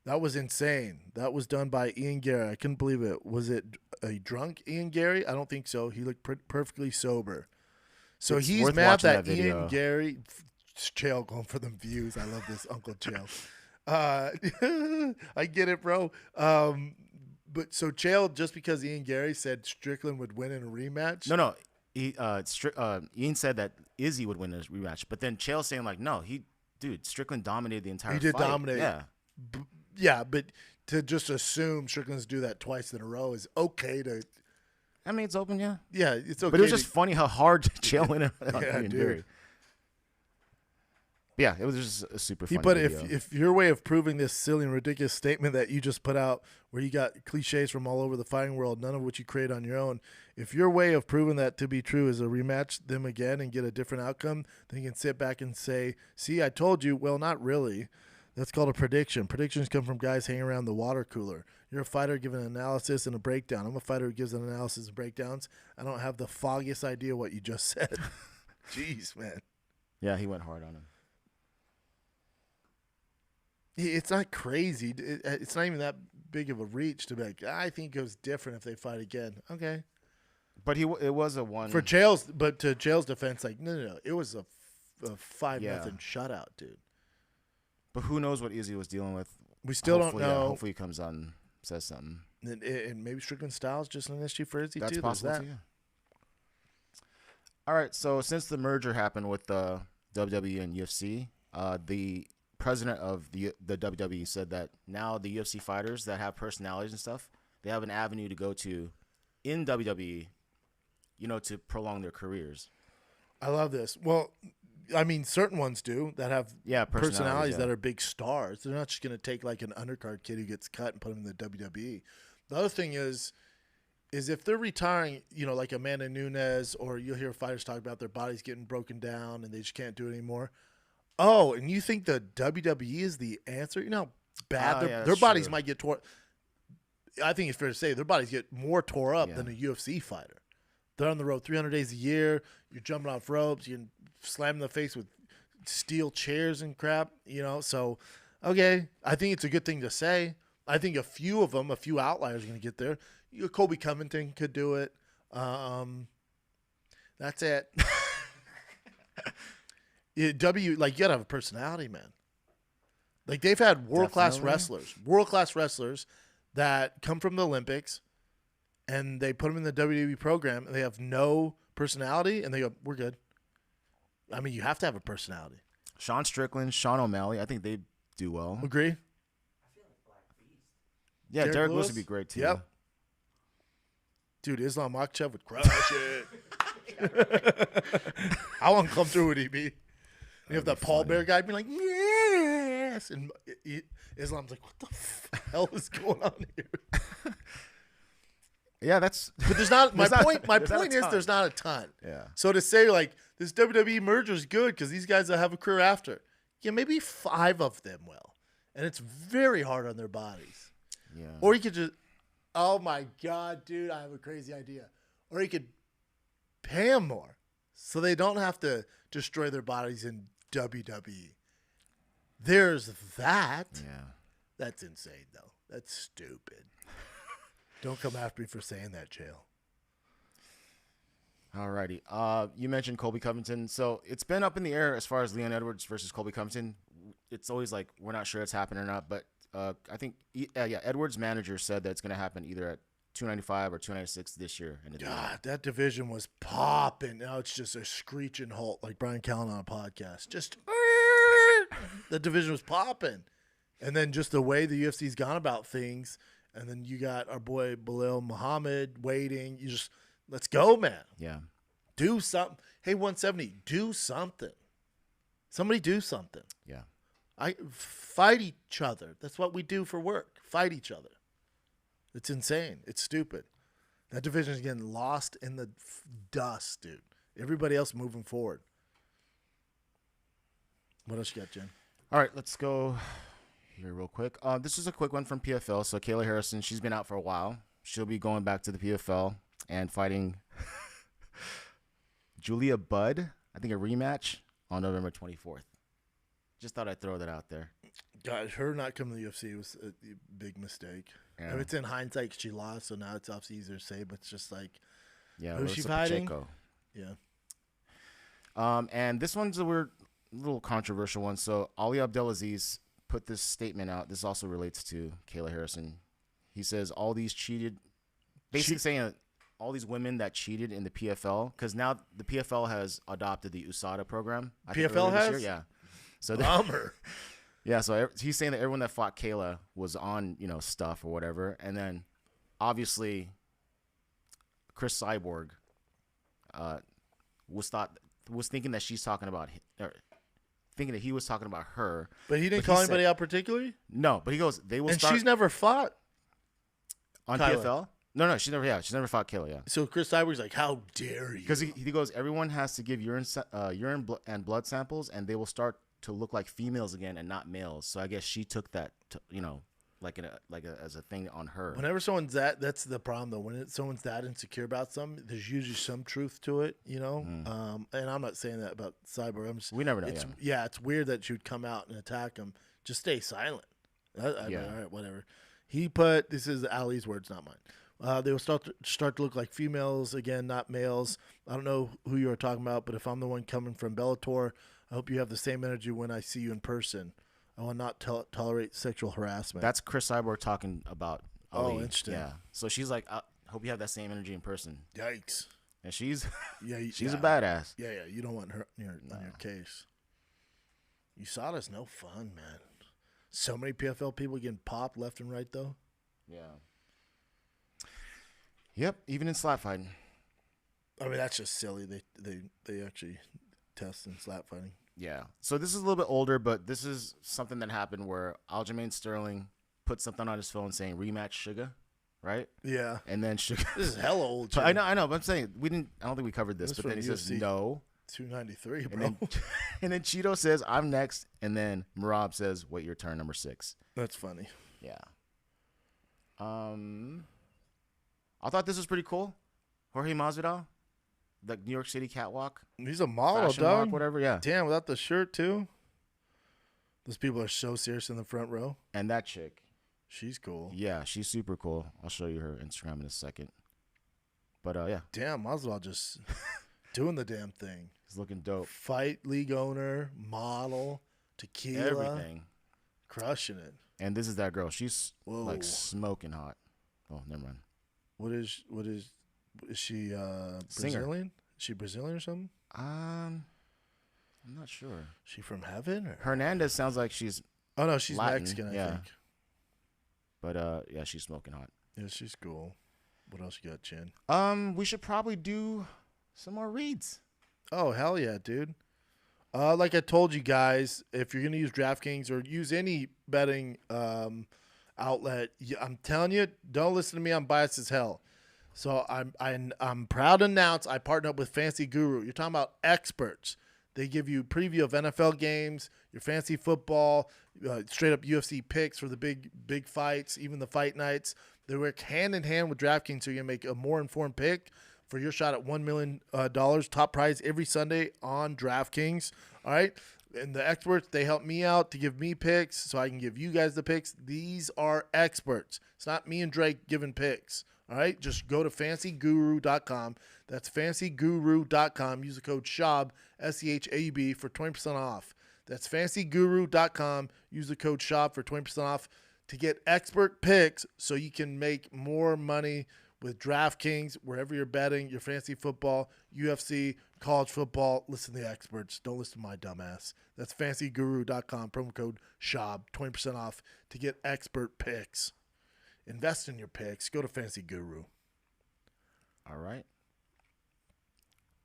That was insane. That was done by Ian Gary. I couldn't believe it. Was it a drunk Ian Gary? I don't think so. He looked perfectly sober. So It's he's worth mad watching that that video. Ian Gary, Chael going for them views. I love this Uncle Chael. I get it, bro. But so Chael, just because Ian Gary said Strickland would win in a rematch. No. Ian said that Izzy would win this rematch, but then Chael saying like, no, Strickland dominated the entire He did fight. dominate. Yeah. Yeah, but to just assume Strickland's do that twice in a row is okay to. I mean, it's open, yeah. Yeah, it's okay. But it was just funny how hard Chael went on Yeah, Ian dude. Gary. Yeah, it was just a super funny He put video. if your way of proving this silly and ridiculous statement that you just put out, where you got cliches from all over the fighting world, none of which you create on your own, if your way of proving that to be true is a rematch them again and get a different outcome, then you can sit back and say, see, I told you. Well, not really. That's called a prediction. Predictions come from guys hanging around the water cooler. You're a fighter giving an analysis and a breakdown. I'm a fighter who gives an analysis and breakdowns. I don't have the foggiest idea what you just said. Jeez, man. Yeah, he went hard on him. It's not crazy. It's not even that big of a reach to be like, I think it was different if they fight again. Okay. But it was a one. But to Chael's defense, like, no. It was a a 5-0 Yeah. shutout, dude. But who knows what Izzy was dealing with? We still don't Hopefully, know. hopefully he comes out and says something. And maybe Strickland Styles just an issue for Izzy That's too. possible There's too. Yeah. All right. So since the merger happened with the WWE and UFC, the president of the WWE said that now the UFC fighters that have personalities and stuff, they have an avenue to go to in WWE, to prolong their careers. I love this. Well, I mean, certain ones do that have personalities that are big stars. They're not just going to take like an undercard kid who gets cut and put him in the WWE. The other thing is if they're retiring, like Amanda Nunes, or you'll hear fighters talk about their bodies getting broken down and they just can't do it anymore. Oh, and you think the WWE is the answer? You know how bad their bodies might get torn. I think it's fair to say their bodies get more tore up than a UFC fighter. They're on the road 300 days a year. You're jumping off ropes. You're slamming the face with steel chairs and crap, So, okay, I think it's a good thing to say. I think a few outliers are going to get there. Colby Covington could do it. That's it. You got to have a personality, man. Like, they've had world-class wrestlers that come from the Olympics, and they put them in the WWE program, and they have no personality, and they go, we're good. I mean, you have to have a personality. Sean Strickland, Sean O'Malley, I think they do well. Agree? Yeah, Derek Lewis would be great too. Yep. Dude, Islam Makhachev would crush it. How uncomfortable would he be? You have that Paul Bear guy be like, yes. And Islam's like, what the hell is going on here? Yeah, that's. But there's not. My point is, ton. there's not a ton. Yeah. So to say like this WWE merger is good because these guys will have a career after. Yeah, maybe 5 of them will, and it's very hard on their bodies. Yeah. Or you could just, oh my God, dude, I have a crazy idea. Or you could pay them more so they don't have to destroy their bodies in WWE. There's that. Yeah. That's insane, though. That's stupid. Don't come after me for saying that, Chael. Alrighty. You mentioned Colby Covington. So it's been up in the air as far as Leon Edwards versus Colby Covington. It's always like we're not sure it's happening or not, but I think Edwards' manager said that it's going to happen either at 295 or 296 this year. God, that division was popping. Now it's just a screeching halt, like Brian Callen on a podcast. Just the division was popping, and then just the way the UFC's gone about things, and then you got our boy Belal Muhammad waiting. You just let's go, man. Yeah, do something. Hey, 170, do something. Somebody do something. Yeah. I fight each other. That's what we do for work. Fight each other. It's insane. It's stupid. That division is getting lost in the dust, dude. Everybody else moving forward. What else you got, Jen? All right, let's go here real quick. This is a quick one from PFL. So Kayla Harrison, she's been out for a while. She'll be going back to the PFL and fighting Julia Budd, I think a rematch on November 24th. Just thought I'd throw that out there. God, her not coming to the UFC was a big mistake. Yeah. I mean, it's in hindsight 'cause she lost, so now it's obviously easier to say, but it's just like, Yeah, who's she Larissa fighting? Pacheco. Yeah. And this one's a weird, little controversial one. So Ali Abdelaziz put this statement out. This also relates to Kayla Harrison. He says all these basically saying that all these women that cheated in the PFL, because now the PFL has adopted the USADA program. I think PFL earlier this has? year. Yeah. So Bummer. yeah, so he's saying that everyone that fought Kayla was on, stuff or whatever. And then, obviously, Chris Cyborg was thinking that she's talking about thinking that he was talking about her. But he didn't call anybody out particularly? No, but he goes, they will And start she's never fought on Kyla. PFL. No, she's never fought Kayla, yeah. So Chris Cyborg's like, how dare you? Because he goes, everyone has to give urine and blood samples, and they will start to look like females again and not males. So I guess she took that, as a thing on her. Whenever someone's that's the problem though. When someone's that insecure about something, there's usually some truth to it, And I'm not saying that about Cyborg. We never know. It's weird that she would come out and attack him. Just stay silent. All right, whatever. This is Ali's words, not mine. They will start to look like females again, not males. I don't know who you are talking about, but if I'm the one coming from Bellator, I hope you have the same energy when I see you in person. I will not tolerate sexual harassment. That's Chris Cyborg talking about Ali. Interesting. Yeah. So she's like, I hope you have that same energy in person. Yikes. And she's she's a badass. Yeah. You don't want her on your case. USADA's no fun, man. So many PFL people getting popped left and right, though. Yeah. Yep. Even in slap fighting. I mean, that's just silly. They actually test in slap fighting. Yeah. So this is a little bit older, but this is something that happened where Aljamain Sterling put something on his phone saying rematch Sugar, right? Yeah. And then Sugar. This is hella old. I know. But I'm saying I don't think we covered this. This But then he says UFC no. 293, bro. And then Cheeto says I'm next, and then Merab says wait your turn, number 6. That's funny. Yeah. I thought this was pretty cool. Jorge Masvidal, the New York City catwalk. He's a model, Fashion dog. walk, whatever, yeah. Damn, without the shirt, too. Those people are so serious in the front row. And that chick. She's cool. Yeah, she's super cool. I'll show you her Instagram in a second. But, yeah. Damn, Masvidal just doing the damn thing. He's looking dope. Fight league owner, model, tequila. Everything. Crushing it. And this is that girl. She's, Whoa. like, smoking hot. Oh, never mind. Is she Singer. Brazilian? Is she Brazilian or something? I'm not sure. She from heaven? Or? Hernandez sounds like she's Oh, no, she's Latin, Mexican, I yeah. think. But, yeah, she's smoking hot. Yeah, she's cool. What else you got, Chin? We should probably do some more reads. Oh, hell yeah, dude. Like I told you guys, if you're going to use DraftKings or use any betting outlet, I'm telling you, don't listen to me. I'm biased as hell. So I'm proud to announce I partnered up with Fantasy Guru. You're talking about experts. They give you preview of NFL games, your fantasy football, straight up UFC picks for the big fights, even the fight nights. They work hand in hand with DraftKings so you can make a more informed pick for your shot at $1 million. Top prize every Sunday on DraftKings. All right. And the experts, they help me out to give me picks so I can give you guys the picks. These are experts. It's not me and Drake giving picks. All right. Just go to fantasyguru.com. That's fantasyguru.com. Use the code SHAUB, SCHAUB, for 20% off. That's fantasyguru.com. Use the code SHAUB for 20% off to get expert picks so you can make more money with DraftKings, wherever you're betting, your fantasy football, UFC, college football. Listen to the experts. Don't listen to my dumbass. That's fantasyguru.com, promo code SHAUB, 20% off to get expert picks. Invest in your picks. Go to Fantasy Guru. All right.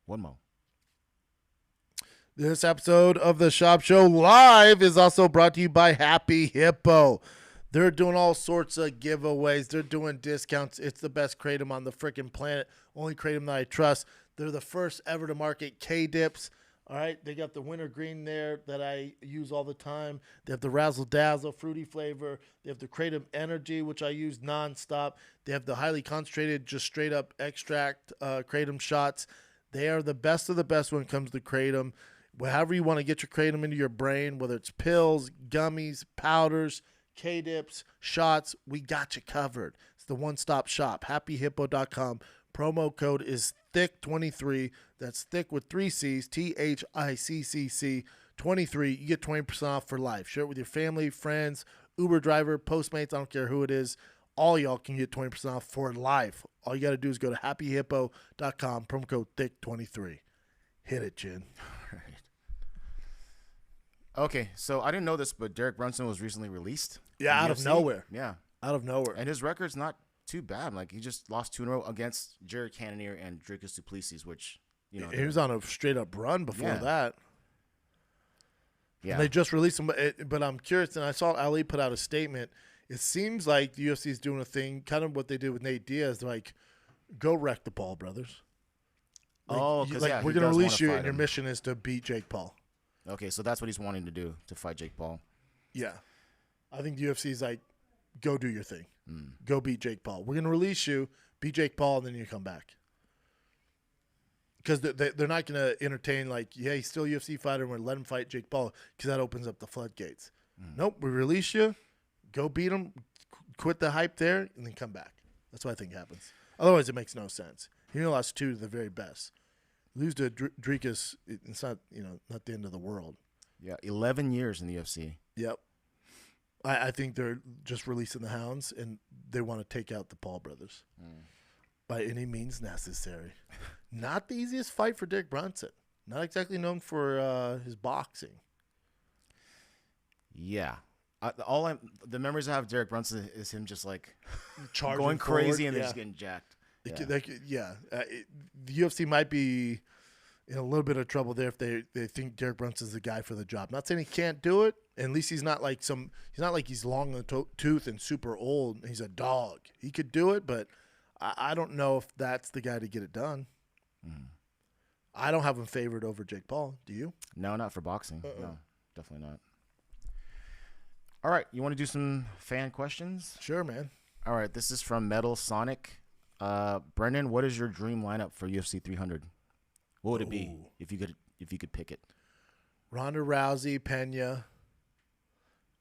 One more. This episode of the Shop Show Live is also brought to you by Happy Hippo. They're doing all sorts of giveaways. They're doing discounts. It's the best kratom on the freaking planet. Only kratom that I trust. They're the first ever to market K-Dips. All right, they got the winter green there that I use all the time. They have the Razzle Dazzle fruity flavor. They have the Kratom Energy, which I use nonstop. They have the highly concentrated, just straight up extract Kratom shots. They are the best of the best when it comes to Kratom. However you want to get your Kratom into your brain, whether it's pills, gummies, powders, K-Dips, shots, we got you covered. It's the one-stop shop, happyhippo.com. Promo code is THICC23. That's thick with 3 C's, THICCC 23. You get 20% off for life. Share it with your family, friends, Uber driver, Postmates, I don't care who it is. All y'all can get 20% off for life. All you got to do is go to happyhippo.com, promo code THICC23. Hit it, Jen. All right. Okay, so I didn't know this, but Derek Brunson was recently released. Yeah, in out of UFC. nowhere. Yeah. Out of nowhere. And his record's not too bad. Like, he just lost 2 in a row against Jared Cannonier and Dricus Duplessis, which, you know. He was on a straight-up run before that. Yeah. And they just released him. But I'm curious, and I saw Ali put out a statement. It seems like the UFC is doing a thing, kind of what they did with Nate Diaz, like, go wreck the Paul brothers. Like, because we're going to release you, and your mission is to beat Jake Paul. Okay, so that's what he's wanting to do, to fight Jake Paul. Yeah. I think the UFC is like, go do your thing. Go beat Jake Paul. We're going to release you, beat Jake Paul, and then you come back. Because they're not going to entertain, like, yeah, he's still a UFC fighter, and we're going to let him fight Jake Paul, because that opens up the floodgates. Nope, we release you, go beat him, quit the hype there, and then come back. That's what I think happens. Otherwise, it makes no sense. He only lost 2 to the very best. Lose to Thiccc, it's not not the end of the world. Yeah, 11 years in the UFC. Yep. I think they're just releasing the hounds, and they want to take out the Paul brothers by any means necessary. Not the easiest fight for Derek Brunson. Not exactly known for his boxing. Yeah. The memories I have of Derek Brunson is him just like Charging going forward, crazy and then just getting jacked. The UFC might be in a little bit of trouble there if they think Derek Brunson's the guy for the job. Not saying he can't do it. At least he's not like he's long in the tooth and super old. He's a dog. He could do it, but I don't know if that's the guy to get it done. I don't have him favored over Jake Paul. Do you? No, not for boxing. No, definitely not. All right, you want to do some fan questions? Sure, man. All right, this is from Metal Sonic. Brendan, what is your dream lineup for UFC 300? What would it be if you could pick it? Ronda Rousey, Pena,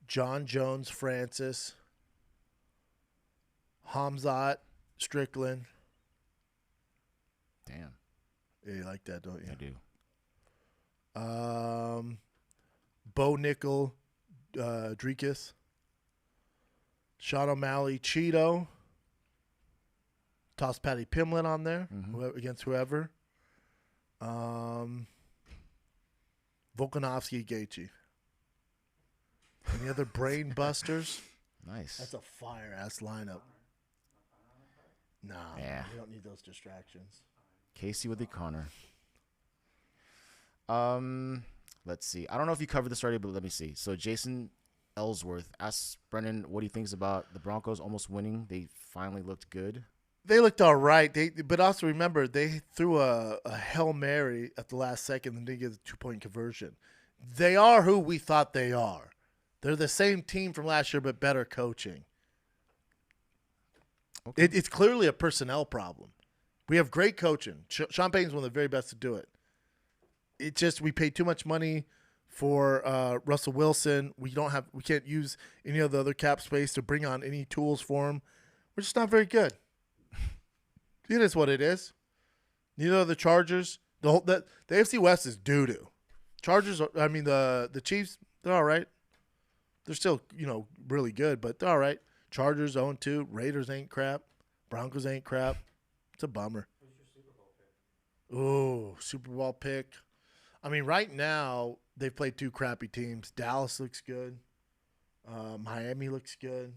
John Jones, Francis, Hamzat, Strickland. Damn. Yeah, you like that, don't you? I do. Bo Nickel, Thiccc, Sean O'Malley, Cheeto. Toss Patty Pimblett on there against whoever. Volkanovski, Gaethje. Any other brain busters? Nice. That's a fire-ass lineup. No, Yeah. we don't need those distractions. Casey with the Connor. Let's see. I don't know if you covered this already, but let me see. So Jason Ellsworth asks Brendan what he thinks about the Broncos almost winning. They finally looked good. They looked all right. But also remember, they threw a Hail Mary at the last second and didn't get the 2-point conversion. They are who we thought they are. They're the same team from last year, but better coaching. Okay. It's clearly a personnel problem. We have great coaching. Sean Payton's one of the very best to do it. It's just we pay too much money for Russell Wilson. We can't use any of the other cap space to bring on any tools for him. We're just not very good. It is what it is. Neither are the Chargers. The AFC West is doo-doo. The Chiefs, they're all right. They're still, really good, but they're all right. Chargers 0-2. Raiders ain't crap. Broncos ain't crap. It's a bummer. Who's your Super Bowl pick? Ooh, Super Bowl pick. Right now, they've played 2 crappy teams. Dallas looks good. Miami looks good.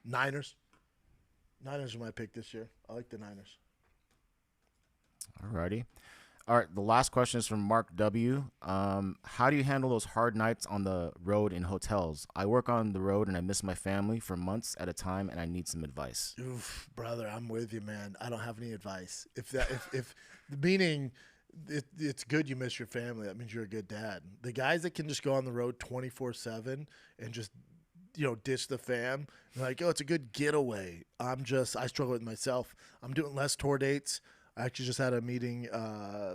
Niners. Niners are my pick this year. I like the Niners. Alrighty. All right, the last question is from Mark W. How do you handle those hard nights on the road in hotels? I work on the road and I miss my family for months at a time, and I need some advice. Oof, brother, I'm with you, man. I don't have any advice. If meaning it's good you miss your family, that means you're a good dad. The guys that can just go on the road 24/7 and just ditch the fam, like, it's a good getaway. I struggle with myself. I'm doing less tour dates. I actually just had a meeting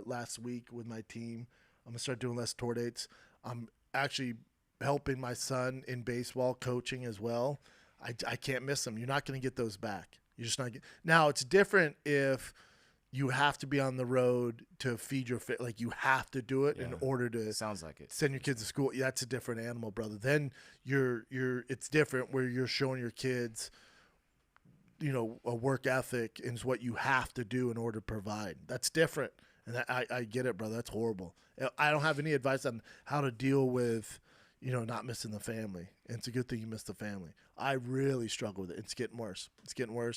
last week with my team. I'm going to start doing less tour dates. I'm actually helping my son in baseball, coaching as well. I can't miss them. You're not going to get those back. You're just not now, it's different if you have to be on the road to feed your family. Like, you have to do it in order to Sounds like it. send your kids to school. Yeah, that's a different animal, brother. Then it's different where you're showing your kids a work ethic is what you have to do in order to provide. That's different. And I get it, brother. That's horrible. I don't have any advice on how to deal with, not missing the family. And it's a good thing you missed the family. I really struggle with it. It's getting worse.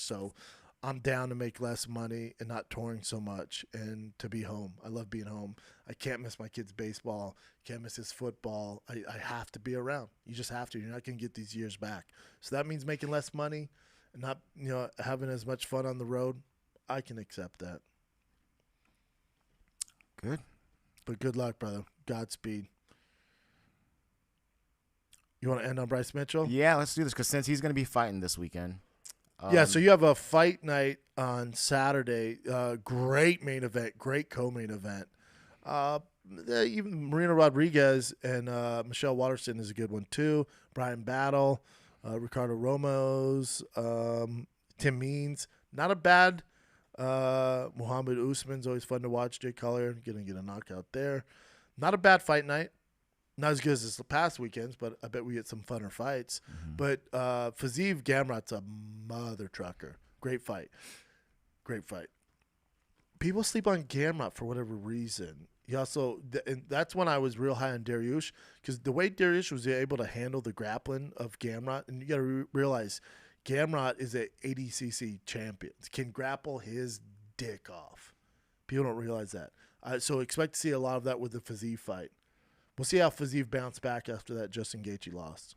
So I'm down to make less money and not touring so much and to be home. I love being home. I can't miss my kid's baseball. Can't miss his football. I have to be around. You just have to. You're not going to get these years back. So that means making less money and not, having as much fun on the road. I can accept that. Good. But good luck, brother. Godspeed. You want to end on Bryce Mitchell? Yeah, let's do this because since he's going to be fighting this weekend. So you have a fight night on Saturday. Great main event. Great co-main event. Even Marina Rodriguez and Michelle Waterston is a good one too. Brian Battle. Ricardo Ramos, Tim Means. Not a bad Muhammad Usman's always fun to watch. Jay Collier gonna get a knockout there. Not a bad fight night. Not as good as the past weekends, but I bet we get some funner fights. But Fiziev Gamrot's a mother trucker. Great fight. Great fight. People sleep on Gamrot for whatever reason. He also, and that's when I was real high on Dariush, because the way Dariush was able to handle the grappling of Gamrot, and you got to realize Gamrot is an ADCC champion. Can grapple his dick off. People don't realize that. So expect to see a lot of that with the Fiziev fight. We'll see how Fiziev bounced back after that Justin Gaethje lost.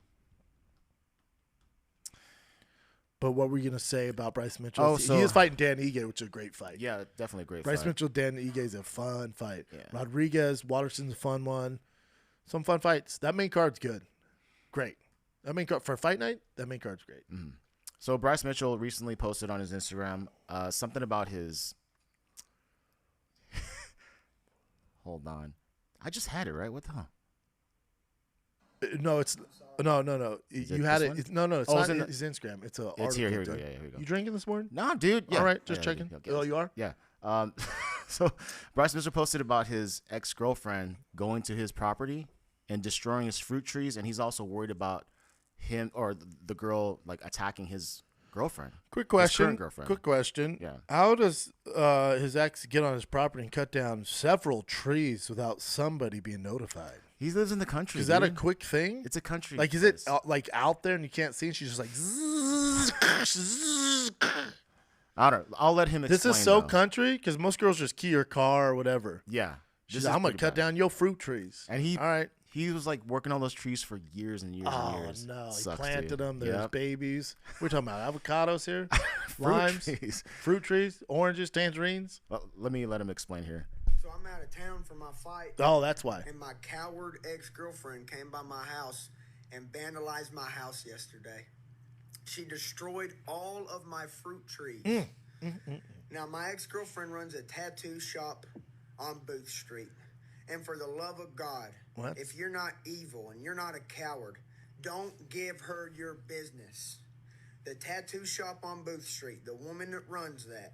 But what were you going to say about Bryce Mitchell? Oh, so, he is fighting Dan Ige, which is a great fight. Yeah, definitely a great Bryce fight. Mitchell, Dan Ige is a fun fight. Yeah. Rodriguez, Waterson's a fun one. Some fun fights. That main card's good. Great. That main card for a fight night, that main card's great. Mm-hmm. So Bryce Mitchell recently posted on his Instagram something about his. Hold on, I just had it right. What the hell? No, it's no. You had it. It's not in his Instagram. It's a. It's here. Here we go. Yeah, here we go. You drinking this morning? Nah, dude. Yeah. All right, just Yeah, checking. okay, Oh, you are? Yeah. So Bryce Mitchell posted about his ex-girlfriend going to his property and destroying his fruit trees, and he's also worried about him or the girl like attacking his girlfriend. Quick His question. current girlfriend. Quick question. Yeah. How does his ex get on his property and cut down several trees without somebody being notified? He lives in the country. Is that a dude. quick thing? It's a country. Like, is it place. like out there and you can't see? And she's just like, I don't know. I'll let him explain. this is so though. country because most girls just key your car or whatever. Yeah. She's This like, is I'm gonna pretty cut bad. down your fruit trees. And he all right. He was like working on those trees for years and years Oh and years. no, he Sucks, planted dude. them. There's Yep. babies. We're talking about avocados here, Fruit limes, trees. fruit trees, oranges, tangerines. Well, let him explain here. So I'm out of town for my fight, Oh, that's why. and my coward ex-girlfriend came by my house and vandalized my house yesterday. She destroyed all of my fruit trees. Now, my ex-girlfriend runs a tattoo shop on Booth Street. And for the love of God, What? if you're not evil and you're not a coward, don't give her your business. The tattoo shop on Booth Street, the woman that runs that,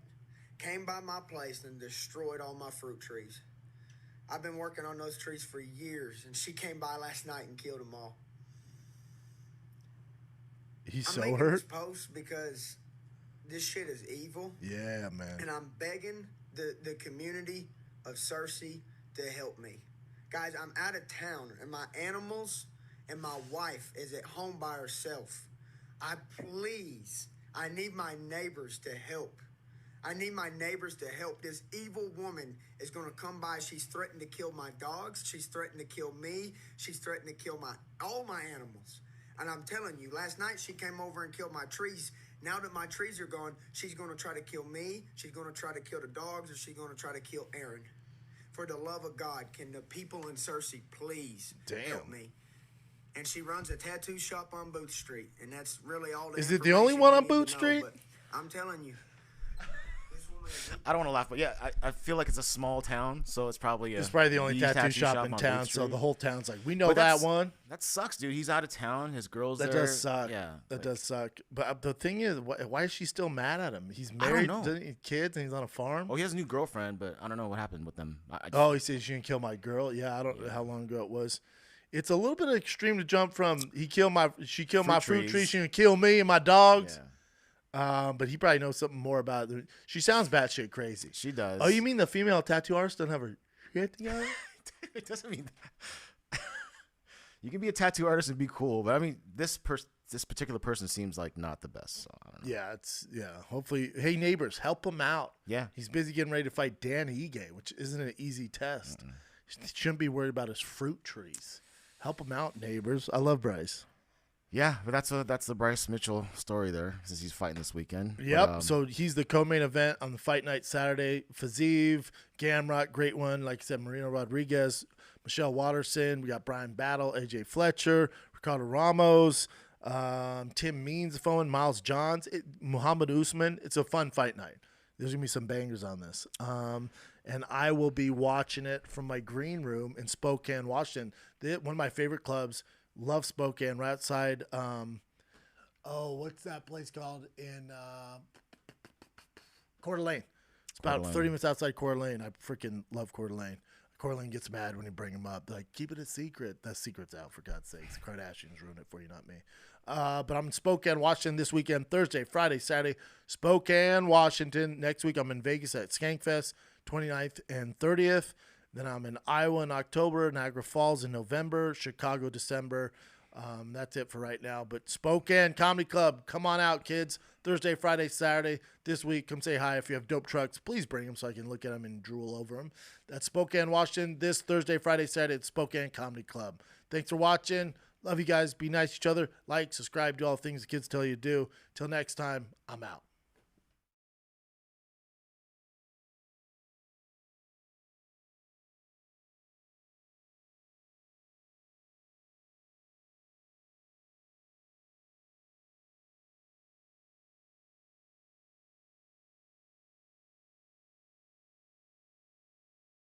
came by my place and destroyed all my fruit trees. I've been working on those trees for years, and she came by last night and killed them all. He's I'm so making hurt. this post because this shit is evil, Yeah, man. and I'm begging the community of Cersei to help me. Guys, I'm out of town, and my animals and my wife is at home by herself. I need my neighbors to help. I need my neighbors to help. This evil woman is going to come by. She's threatened to kill my dogs. She's threatened to kill me. She's threatened to kill all my animals. And I'm telling you, last night she came over and killed my trees. Now that my trees are gone, she's going to try to kill me. She's going to try to kill the dogs, or she's going to try to kill Aaron. For the love of God, can the people in Cersei please help me? And she runs a tattoo shop on Booth Street, and that's really all. Is it the only one on Booth Street? But I'm telling you, this woman is I don't want to laugh, but yeah, I feel like it's a small town, so it's probably It's probably the only tattoo shop in on town, Booth so Street. the whole town's like, we know But that that's- one. That sucks, dude. He's out of town. His girl's That there. does suck. Yeah, that does suck. But the thing is, why is she still mad at him? He's don't married, know. doesn't he have kids, and he's on a farm. Oh, he has a new girlfriend, but I don't know what happened with them. Oh, he says she didn't kill my girl. Yeah, I don't know how long ago it was. It's a little bit extreme to jump from she killed my fruit tree, trees. she gonna kill me and my dogs. Yeah. But he probably knows something more about it. She sounds batshit crazy. She does. Oh, you mean the female tattoo artist doesn't have her shit together? It doesn't mean that. You can be a tattoo artist and be cool, but I mean, this particular person seems like not the best. So I don't know. Yeah. Hopefully, hey neighbors, help him out. Yeah. He's busy getting ready to fight Dan Ige, which isn't an easy test. Shouldn't be worried about his fruit trees. Help him out, neighbors. I love Bryce. Yeah, but that's the Bryce Mitchell story there, since he's fighting this weekend. Yep. But, So he's the co-main event on the fight night Saturday. Fiziev, Gamrot, great one. Like I said, Marino Rodriguez, Michelle Watterson. We got Brian Battle, AJ Fletcher, Ricardo Ramos, Tim Means, phone, Miles Johns, Muhammad Usman. It's a fun fight night. There's gonna be some bangers on this. And I will be watching it from my green room in Spokane, Washington. One of my favorite clubs. Love Spokane, right outside. What's that place called in Coeur d'Alene? It's about Coeur d'Alene. 30 minutes outside Coeur d'Alene. I freaking love Coeur d'Alene. Coeur d'Alene gets mad when you bring him up. They're like, keep it a secret. That secret's out, for God's sakes. The Kardashians ruin it for you, not me. But I'm in Spokane, Washington this weekend, Thursday, Friday, Saturday. Spokane, Washington. Next week, I'm in Vegas at Skankfest, 29th and 30th. Then I'm in Iowa in October, Niagara Falls in November, Chicago, December. That's it for right now. But Spokane Comedy Club, come on out, kids. Thursday, Friday, Saturday. This week, come say hi. If you have dope trucks, please bring them so I can look at them and drool over them. That's Spokane, Washington. This Thursday, Friday, Saturday at Spokane Comedy Club. Thanks for watching. Love you guys. Be nice to each other. Like, subscribe, do all the things the kids tell you to do. Till next time, I'm out.